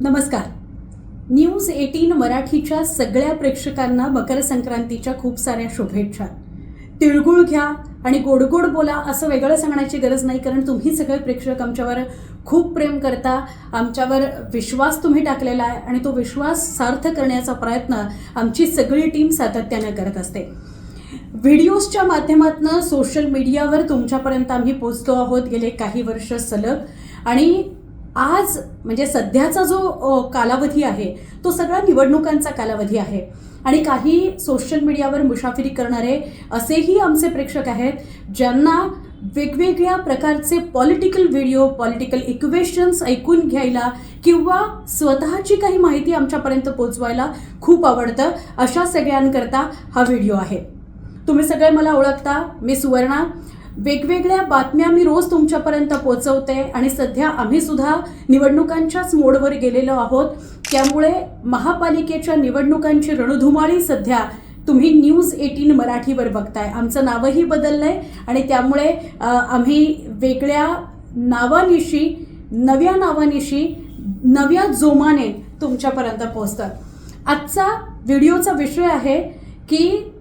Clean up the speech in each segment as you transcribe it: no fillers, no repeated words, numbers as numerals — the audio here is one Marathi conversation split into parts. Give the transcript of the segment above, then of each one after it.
नमस्कार. न्यूज 18 मराठीच्या सगळ्या प्रेक्षकांना मकर संक्रांतीच्या खूप साऱ्या शुभेच्छा. तिळगुळ घ्या आणि गोड गोड बोला असं वेगळं सांगण्याची गरज नाही, कारण तुम्ही सगळे प्रेक्षक आमच्यावर खूप प्रेम करता, आमच्यावर विश्वास तुम्ही टाकलेला आहे आणि तो विश्वास सार्थ करण्याचा प्रयत्न आमची सगळी टीम सातत्यानं करत असते. व्हिडिओजच्या माध्यमातून सोशल मीडियावर तुमच्यापर्यंत आम्ही पोहोचतो आहोत गेले काही वर्ष सलग. आणि आज म्हणजे सध्याचा जो कालावधी आहे तो सगळा निवडणुकांचा कालावधी आहे आणि काही सोशल मीडियावर मुसाफिरी करणारे असेही आमचे प्रेक्षक आहेत ज्यांना वेगवेगळ्या प्रकारचे पॉलिटिकल व्हिडिओ, पॉलिटिकल इक्वेशन्स ऐकून घ्यायला किंवा स्वतःची काही माहिती आमच्यापर्यंत पोचवायला खूप आवडतं. अशा सगळ्यांकरता हा व्हिडिओ आहे. तुम्ही सगळे मला ओळखता, मी सुवर्णा. वेगवेगळ्या बातम्या मी रोज तुमच्यापर्यंत पोहोचवते आणि सध्या आम्ही सुद्धा निवडणुकांच्याच मोडवर गेलेलो आहोत. त्यामुळे महापालिकेच्या निवडणुकांची रणधुमाळी सध्या तुम्ही न्यूज 18 मराठीवर बघताय. आमचं नावही बदललंय आणि त्यामुळे आम्ही वेगळ्या नावानिशी, नव्या नावानिशी, नव्या जोमाने तुमच्यापर्यंत पोहोचतो. आजचा व्हिडिओचा विषय आहे की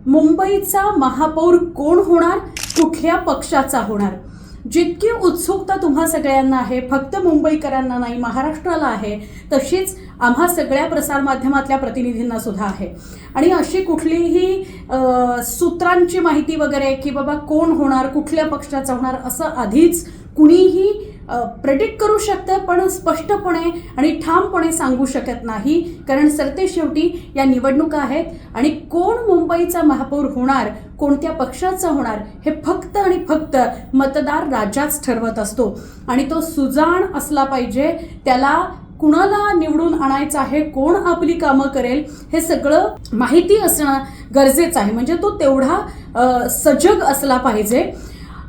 मुंबईचा महापौर कोण होणार, कुठल्या पक्षाचा होणार. जितकी उत्सुकता तुम्हा सगळ्यांना आहे, फक्त मुंबईकरांना नाही महाराष्ट्राला आहे, तशीच आम्हा सगळ्या प्रसारमाध्यमातल्या प्रतिनिधींना सुद्धा आहे. आणि अशी कुठलीही सूत्रांची माहिती वगैरे की बाबा कोण होणार, कुठल्या पक्षाचा होणार असं आधीच कुणीही प्रेडिक्ट करू शकतं, पण स्पष्टपणे आणि ठामपणे सांगू शकत नाही, कारण सरते शेवटी या निवडणुका आहेत आणि कोण मुंबईचा महापौर होणार, कोणत्या पक्षाचा होणार हे फक्त आणि फक्त मतदार राजाच ठरवत असतो. आणि तो सुजाण असला पाहिजे, त्याला कुणाला निवडून आणायचं आहे, कोण आपली कामं करेल हे सगळं माहिती असणं गरजेचं आहे. म्हणजे तो तेवढा सजग असला पाहिजे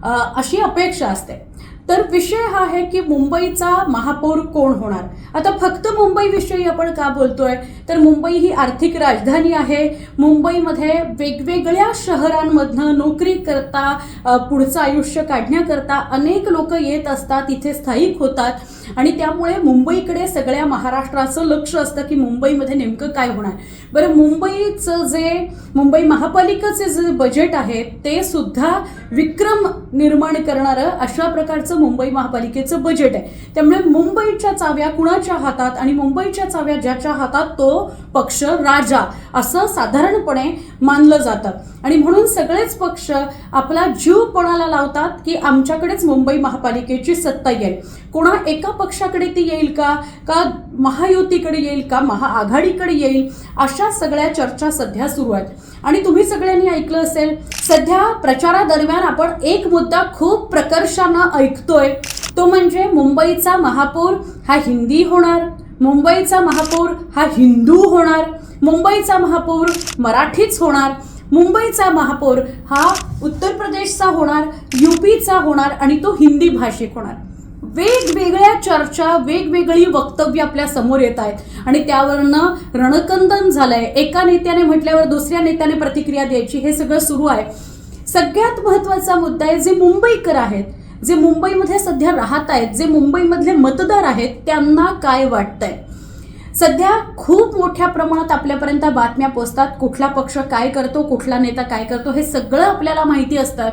अशी अपेक्षा असते. तर विषय हा आहे की मुंबईचा महापौर कोण होणार. आता फक्त मुंबईविषयी आपण का बोलतोय, तर मुंबई ही आर्थिक राजधानी आहे. मुंबईमध्ये वेगवेगळ्या शहरांमधनं नोकरी करता, पुढचं आयुष्य काढण्याकरता अनेक लोक येत असतात, इथे स्थायिक होतात आणि त्यामुळे मुंबईकडे सगळ्या महाराष्ट्राचं लक्ष असतं की मुंबईमध्ये नेमकं काय होणार. बरं, मुंबईचं जे मुंबई महापालिकेचे जे बजेट आहे ते सुद्धा विक्रम निर्माण करणारं अशा प्रकारचं मुंबई महापालिकेचं बजेट आहे. त्यामुळे मुंबईच्या चाव्या कुणाच्या हातात आणि मुंबईच्या चाव्या ज्याच्या हातात तो पक्ष राजा असं साधारणपणे मानलं जातं. आणि म्हणून सगळेच पक्ष आपला जीव कोणाला लावतात की आमच्याकडेच मुंबई महापालिकेची सत्ता येईल. कोणा एका पक्षाकडे ती येईल का महायुतीकडे येईल का महाआघाडीकडे येईल, अशा सगळ्या चर्चा सध्या सुरू आहेत. आणि तुम्ही सगळ्यांनी ऐकलं असेल, सध्या प्रचारादरम्यान आपण एक मुद्दा खूप प्रकर्षानं ऐकतोय, तो म्हणजे मुंबईचा महापौर हा हिंदी होणार, मुंबईचा महापौर हा हिंदू होणार, मुंबईचा महापौर मराठीच होणार, मुंबईचा महापौर हा उत्तर प्रदेशचा होणार, यूपीचा होणार आणि तो हिंदी भाषिक होणार. वेगवेगळ्या चर्चा, वेगवेगळी वक्तव्य आपल्या समोर येत आहेत आणि त्यावरनं रणकंदन झालंय. एका नेत्याने म्हटल्यावर दुसऱ्या नेत्याने प्रतिक्रिया द्यायची, हे सगळं सुरू आहे. सगळ्यात महत्वाचा मुद्दा आहे, जे मुंबईकर आहेत, जे मुंबईमध्ये सध्या राहत आहेत, जे मुंबईमधले मतदार आहेत, त्यांना काय वाटतंय. सध्या खूप मोठ्या प्रमाणात आपल्यापर्यंत बातम्या पोचतात, कुठला पक्ष काय करतो, कुठला नेता काय करतो हे सगळं आपल्याला माहिती असतं.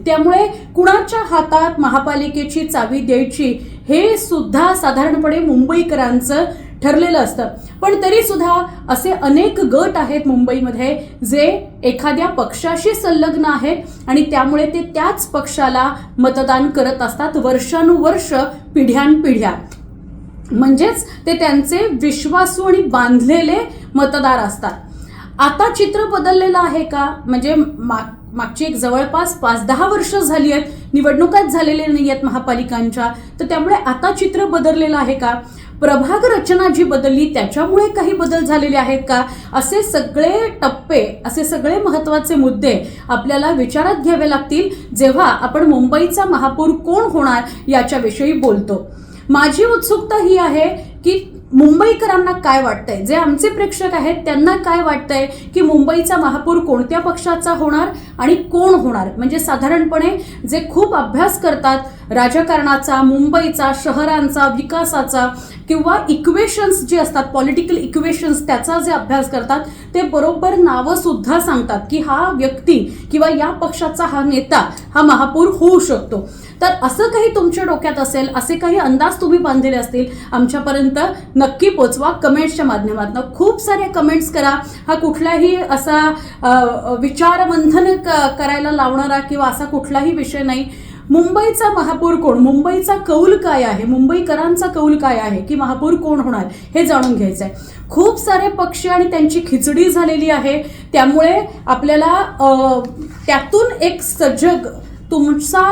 त्यामुळे कुणाच्या हातात महापालिकेची चावी द्यायची हे सुद्धा साधारणपणे मुंबईकरांचं ठरलेलं असतं. पण तरी सुद्धा असे अनेक गट आहेत मुंबईमध्ये जे एखाद्या पक्षाशी संलग्न आहेत आणि त्यामुळे ते त्याच पक्षाला मतदान करत असतात वर्षानुवर्ष, पिढ्यानपिढ्या. म्हणजेच ते त्यांचे विश्वासू आणि बांधलेले मतदार असतात. आता चित्र बदललेलं आहे का, म्हणजे मागची एक जवळपास 5-10 वर्ष झाली आहेत, निवडणुकाच झालेल्या नाही आहेत महापालिकांच्या, तर त्यामुळे आता चित्र बदललेलं आहे का, प्रभाग रचना जी बदलली त्याच्यामुळे काही बदल झालेले आहेत का, असे सगळे टप्पे, असे सगळे महत्त्वाचे मुद्दे आपल्याला विचारात घ्यावे लागतील जेव्हा आपण मुंबईचा महापौर कोण होणार याच्याविषयी बोलतो. माझी उत्सुकता ही आहे की मुंबईकरांना काय वाटतंय, जे आमचे प्रेक्षक आहेत त्यांना काय वाटतंय की मुंबईचा महापौर कोणत्या पक्षाचा होणार आणि कोण होणार. म्हणजे साधारणपणे जे खूप अभ्यास करतात राजकारणाचा, मुंबईचा, शहरांचा, विकासाचा किंवा इक्वेशन्स जे असतात, पॉलिटिकल इक्वेशन्स, त्याचा जे अभ्यास करतात ते बरोबर नावं सुद्धा सांगतात की हा व्यक्ती किंवा या पक्षाचा हा नेता हा महापौर होऊ शकतो. तर असं काही तुमच्या डोक्यात असेल, असे काही अंदाज तुम्ही बांधलेले असतील, आमच्यापर्यंत नक्की पोचवा कमेंट्सच्या माध्यमातून. खूप सारे कमेंट्स करा. हा कुठलाही असा विचारमंथन करायला लावणारा किंवा असा कुठलाही विषय नाही. मुंबईचा महापौर कोण, मुंबईचा कौल काय आहे, मुंबईकरांचा कौल काय आहे की महापौर कोण होणार हे जाणून घ्यायचं आहे. खूप सारे पक्ष आणि त्यांची खिचडी झालेली आहे, त्यामुळे आपल्याला त्यातून एक सजग तुमचा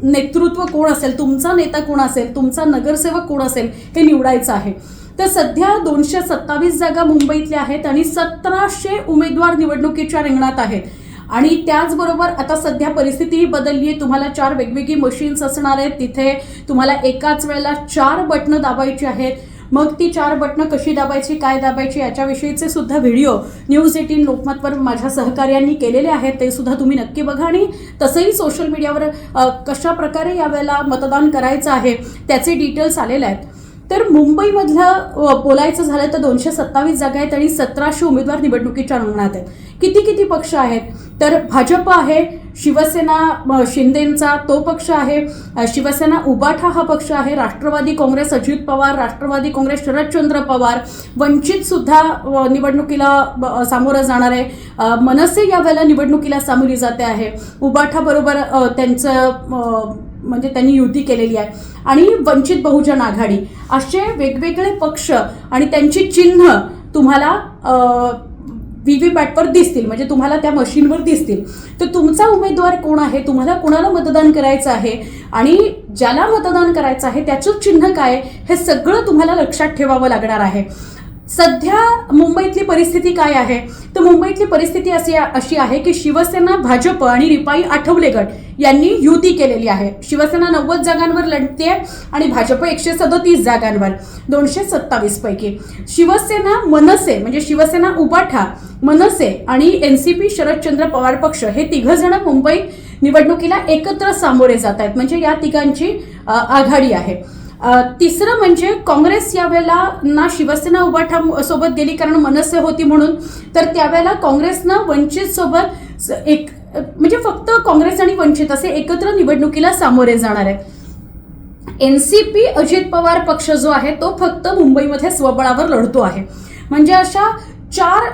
नेतृत्व कोण असेल, तुमचा नेता कोण असेल, तुमचा नगरसेवक कोण असेल हे निवडायचं आहे. तर सध्या 227 जागा मुंबईतल्या आहेत आणि 1700 उमेदवार निवडणुकीच्या रिंगणात आहेत. आणि त्याचबरोबर आता सध्या परिस्थितीही बदलली आहे. तुम्हाला 4 वेगवेगळी मशीन्स असणार आहेत. तिथे तुम्हाला एकाच वेळेला 4 बटणं दाबायची आहेत. मग ती 4 बटणं कशी दाबायची, काय दाबायची याच्याविषयीचे सुद्धा व्हिडिओ न्यूज 18 लोकमतवर माझ्या सहकार्यांनी केलेले आहेत, ते सुद्धा तुम्ही नक्की बघा. आणि तसंही सोशल मीडियावर कशा प्रकारे यावेळेला मतदान करायचं आहे त्याचे डिटेल्स आलेले आहेत. तर मुंबईमधलं बोलायचं झालं तर 227 जागा आहेत आणि 1700 उमेदवार निवडणुकीच्या रिंगणात आहेत. किती पक्ष आहेत तर भाजप आहे, शिवसेना शिंदेंचा तो पक्ष आहे, शिवसेना उबाठा हा पक्ष आहे, राष्ट्रवादी काँग्रेस अजित पवार, राष्ट्रवादी काँग्रेस शरदचंद्र पवार, वंचित सुद्धा निवडणुकीला सामोरं जाणार आहे, मनसे यावेळेला निवडणुकीला सामोरी जाते आहे, उबाठा बरोबर त्यांचं म्हणजे त्यांनी युती केलेली आहे, आणि वंचित बहुजन आघाडी, असे वेगवेगळे पक्ष आणि त्यांची चिन्ह तुम्हाला व्हीव्हीपॅटवर दिसतील, म्हणजे तुम्हाला त्या मशीनवर दिसतील. तर तुमचा उमेदवार कोण आहे, तुम्हाला कोणाला मतदान करायचं आहे आणि ज्याला मतदान करायचं आहे त्याचं चिन्ह काय, हे सगळं तुम्हाला लक्षात ठेवावं लागणार आहे. सध्या मुंबईतली परिस्थिती काय आहे तर मुंबईतली परिस्थिती अशी आहे की शिवसेना, भाजप आणि रिपाई आठवले गट यांनी युती केलेली आहे. शिवसेना 90 जागांवर लढते आणि भाजप 137 जागांवर 227 पैकी. शिवसेना, मनसे म्हणजे शिवसेना उबाठा, मनसे आणि एनसीपी शरदचंद्र पवार पक्ष हे 3 जण मुंबई निवडणुकीला एकत्र सामोरे जात आहेत, म्हणजे या तिघांची आघाडी आहे. तिसरं म्हणजे काँग्रेस यावेळेला ना शिवसेना उबाठा सोबत गेली कारण मनसे होती म्हणून, तर त्यावेळेला काँग्रेसनं वंचित सोबत म्हणजे फक्त काँग्रेस आणि वंचित असे एकत्र निवडणुकीला सामोरे जाणार आहेत. एनसीपी अजित पवार पक्ष जो आहे तो फक्त मुंबईमध्ये स्वबळावर लढतो आहे. म्हणजे अशा 4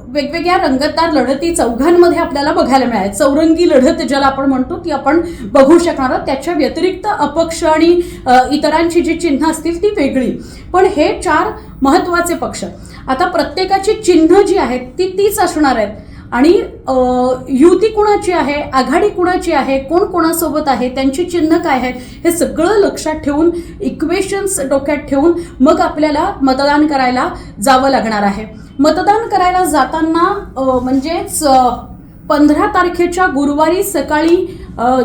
वेगवेगळ्या रंगतदार लढती चौघांमध्ये आपल्याला बघायला मिळाल्या. चौरंगी लढत ज्याला आपण म्हणतो ती आपण बघू शकणार आहोत. त्याच्या व्यतिरिक्त अपक्ष आणि इतरांची जी चिन्ह असतील ती वेगळी, पण हे 4 महत्वाचे पक्ष. आता प्रत्येकाची चिन्ह जी आहेत ती तीच असणार आहेत आणि युती कुणाची आहे, आघाडी कुणाची आहे, कोण कोणासोबत आहे, त्यांची चिन्ह काय आहेत हे सगळं लक्षात ठेवून, इक्वेशन्स डोक्यात ठेवून मग आपल्याला मतदान करायला जावं लागणार आहे. मतदान करायला जाताना म्हणजेच 15 तारखेच्या गुरुवारी सकाळी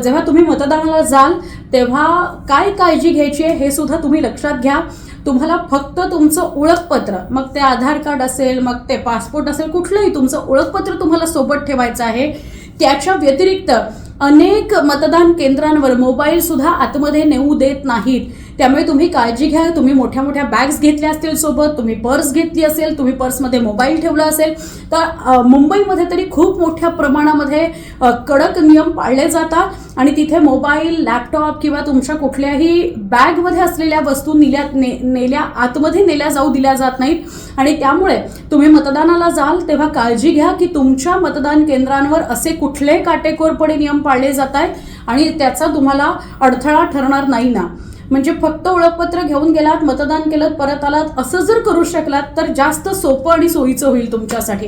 जेव्हा तुम्ही मतदानाला जाल तेव्हा काय काळजी घ्यायची आहे हे सुद्धा तुम्ही लक्षात घ्या. तुम्हाला फक्त तुमचं ओळखपत्र, मग ते आधार कार्ड असेल, मग ते पासपोर्ट असेल, कुठलंही तुमचं ओळखपत्र तुम्हाला सोबत ठेवायचं आहे. त्याच्या व्यतिरिक्त अनेक मतदान केंद्रांवर मोबाईल सुद्धा आतमध्ये नेऊ देत नाहीत, त्यामुळे तुम्ही काळजी घ्या. तुम्ही मोठ्या मोठ्या बॅग्स घेतल्या असतील सोबत, तुम्ही पर्स घेतली असेल, तुम्ही पर्समध्ये मोबाईल ठेवला असेल, तर मुंबईमध्ये तरी खूप मोठ्या प्रमाणामध्ये कडक नियम पाळले जातात आणि तिथे मोबाईल, लॅपटॉप किंवा तुमच्या कुठल्याही बॅगमध्ये असलेल्या वस्तू आतमध्ये नेल्या जाऊ दिल्या जात नाहीत. आणि त्यामुळे तुम्ही मतदानाला जाल तेव्हा काळजी घ्या की तुमच्या मतदान केंद्रांवर असे कुठले काटेकोरपणे नियम पाळले जात आहेत आणि त्याचा तुम्हाला अडथळा ठरणार नाही ना. म्हणजे फक्त ओळखपत्र घेऊन गेलात, मतदान केलं, परत आलात, असं जर करू शकलात तर जास्त सोपं आणि सोयीचं होईल तुमच्यासाठी.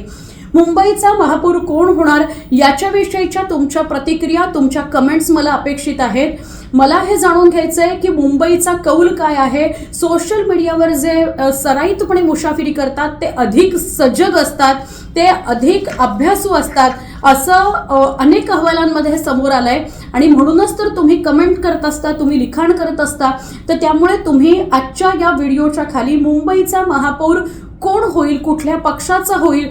मुंबईचा महापौर कोण होणार याच्याविषयीच्या तुमच्या प्रतिक्रिया, तुमच्या कमेंट्स मला अपेक्षित आहेत. मला हे जाणून घ्यायचं आहे की मुंबईचा कौल काय आहे. सोशल मीडियावर जे सराईतपणे मुसाफिरी करतात ते अधिक सजग असतात, ते अधिक अभ्यासू असतात असं अनेक अहवालांमध्ये समोर आलंय आणि म्हणूनच तर तुम्ही कमेंट करत असता, तुम्ही लिखाण करत असता. तर त्यामुळे तुम्ही आजच्या या व्हिडिओच्या खाली मुंबईचा महापौर कोण होईल, कुठल्या पक्षाचा होईल,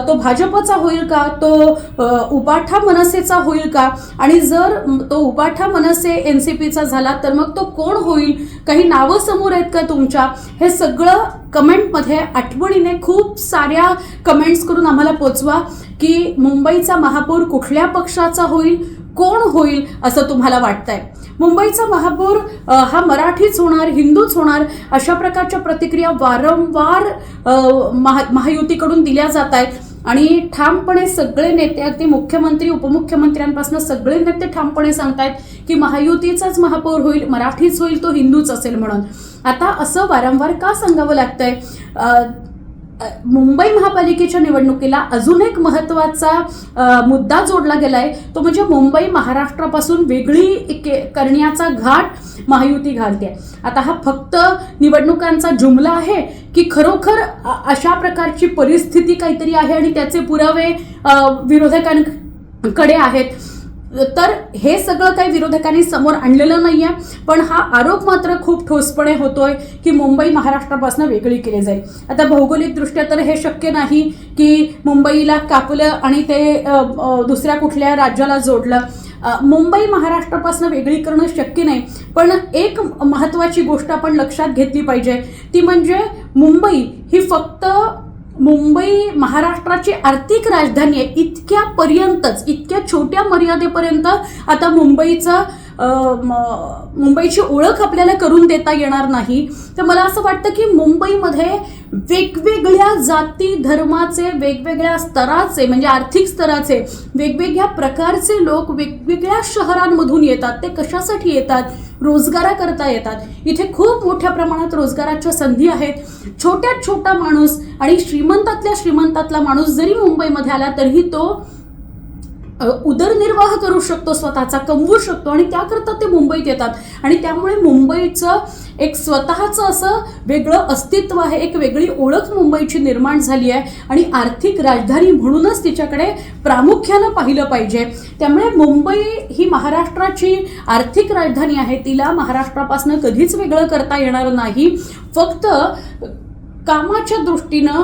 तो भाजपचा होईल का, तो उबाठा मनसेचा होईल का, आणि जर तो उबाठा मनसे एनसीपीचा झाला तर मग तो कोण होईल, काही नावं समोर आहेत का तुमच्या, हे सगळं कमेंटमध्ये आठवणीने खूप साऱ्या कमेंट्स करून आम्हाला पोचवा की मुंबईचा महापौर कुठल्या पक्षाचा होईल, कोण होईल असं तुम्हाला वाटतंय. मुंबईचा महापौर हा मराठीच होणार, हिंदूच होणार, अशा प्रकारच्या प्रतिक्रिया वारंवार महायुतीकडून दिल्या जात आहेत आणि ठामपणे सगळे नेते, अगदी मुख्यमंत्री उपमुख्यमंत्र्यांपासून सगळे नेते ठामपणे सांगतायत की महायुतीचाच महापौर होईल, मराठीच होईल, तो हिंदूच असेल म्हणून. आता असं वारंवार का सांगावं लागतंय? मुंबई महापालिकेच्या निवडणुकीला अजून एक महत्त्वाचा मुद्दा जोडला गेलाय, तो म्हणजे मुंबई महाराष्ट्रापासून वेगळी करण्याचा घाट महायुती घालते. आता हा फक्त निवडणुकांचा जुमला आहे की खरोखर अशा प्रकारची परिस्थिती काहीतरी आहे आणि त्याचे पुरावे विरोधकांकडे आहेत? तर हे सगळं काही विरोधकांनी समोर आणलेलं नाहीये, पण हा आरोप मात्र खूप ठोसपणे होतोय की मुंबई महाराष्ट्रापासून वेगळी केली जाईल. आता भौगोलिकदृष्ट्या तर हे शक्य नाही की मुंबईला कापलं आणि ते दुसऱ्या कुठल्या राज्याला जोडलं. मुंबई महाराष्ट्रापासून वेगळी करणं शक्य नाही, पण एक महत्त्वाची गोष्ट आपण लक्षात घेतली पाहिजे, ती म्हणजे मुंबई ही फक्त मुंबई महाराष्ट्राची आर्थिक राजधानी आहे इतक्यापर्यंतच, इतक्या छोट्या मर्यादेपर्यंत आता मुंबईची ओळख आपल्याला करून देता येणार नाही. तर मला असं वाटतं की मुंबईमध्ये वेगवेगळ्या जाती धर्माचे, वेगवेगळ्या स्तराचे म्हणजे आर्थिक स्तराचे, वेगवेगळ्या प्रकारचे लोक वेगवेगळ्या शहरांमधून येतात. ते कशासाठी येतात? रोजगाराकरता येतात. इथे खूप मोठ्या प्रमाणात रोजगाराच्या संधी आहेत. छोट्यात छोटा माणूस आणि श्रीमंतातल्या श्रीमंतातला माणूस जरी मुंबईमध्ये आला तरीही तो उदरनिर्वाह करू शकतो, स्वतःचा कमवू शकतो आणि त्याकरता ते मुंबईत येतात. आणि त्यामुळे मुंबईचं एक स्वतःचं असं वेगळं अस्तित्व आहे, एक वेगळी ओळख मुंबईची निर्माण झाली आहे आणि आर्थिक राजधानी म्हणूनच तिच्याकडे प्रामुख्यानं पाहिलं पाहिजे. त्यामुळे मुंबई ही महाराष्ट्राची आर्थिक राजधानी आहे, तिला महाराष्ट्रापासून कधीच वेगळं करता येणार नाही. फक्त कामाच्या दृष्टीनं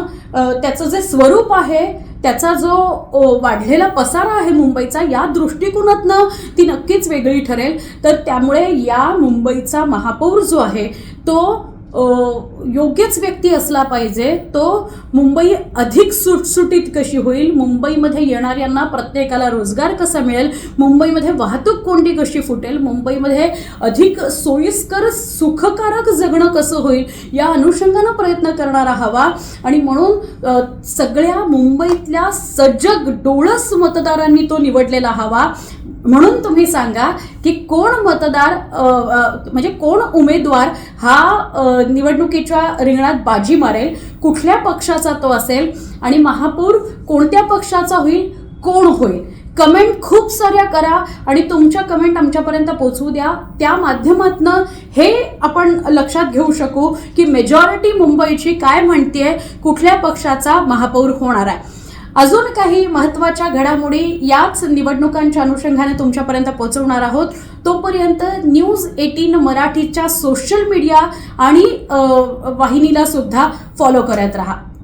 त्याचं जे स्वरूप आहे, त्याचा जो वाढलेला पसारा आहे मुंबईचा, या दृष्टिकोनातनं ती नक्कीच वेगळी ठरेल. तर त्यामुळे या मुंबईचा महापौर जो आहे तो योग्यच व्यक्ती असला पाहिजे. तो मुंबई अधिक सुटसुटीत कशी होईल, मुंबईमध्ये येणाऱ्यांना प्रत्येकाला रोजगार कसा मिळेल, मुंबईमध्ये वाहतूक कोंडी कशी फुटेल, मुंबईमध्ये अधिक सोयीस्कर सुखकारक जगणं कसं होईल, या अनुषंगानं प्रयत्न करणारा हवा. आणि म्हणून सगळ्या मुंबईतल्या सजग डोळस मतदारांनी तो निवडलेला हवा. म्हणून तुम्ही सांगा की कोण मतदार म्हणजे कोण उमेदवार हा निवडणुकीच्या रिंगणात बाजी मारेल, कुठल्या पक्षाचा तो असेल आणि महापौर कोणत्या पक्षाचा होईल, कोण होईल. कमेंट खूप साऱ्या करा आणि तुमच्या कमेंट आमच्यापर्यंत पोहोचवू द्या. त्या माध्यमातनं हे आपण लक्षात घेऊ शकू की मेजॉरिटी मुंबईची काय म्हणतेय, कुठल्या पक्षाचा महापौर होणार आहे. अजून काही महत्त्वाच्या घडामोडी याच निवडणुकांच्या अनुषंगाने तुमच्यापर्यंत पोहोचवणार आहोत. तोपर्यंत न्यूज 18 मराठीच्या सोशल मीडिया आणि वाहिनीला सुद्धा फॉलो करत राहा.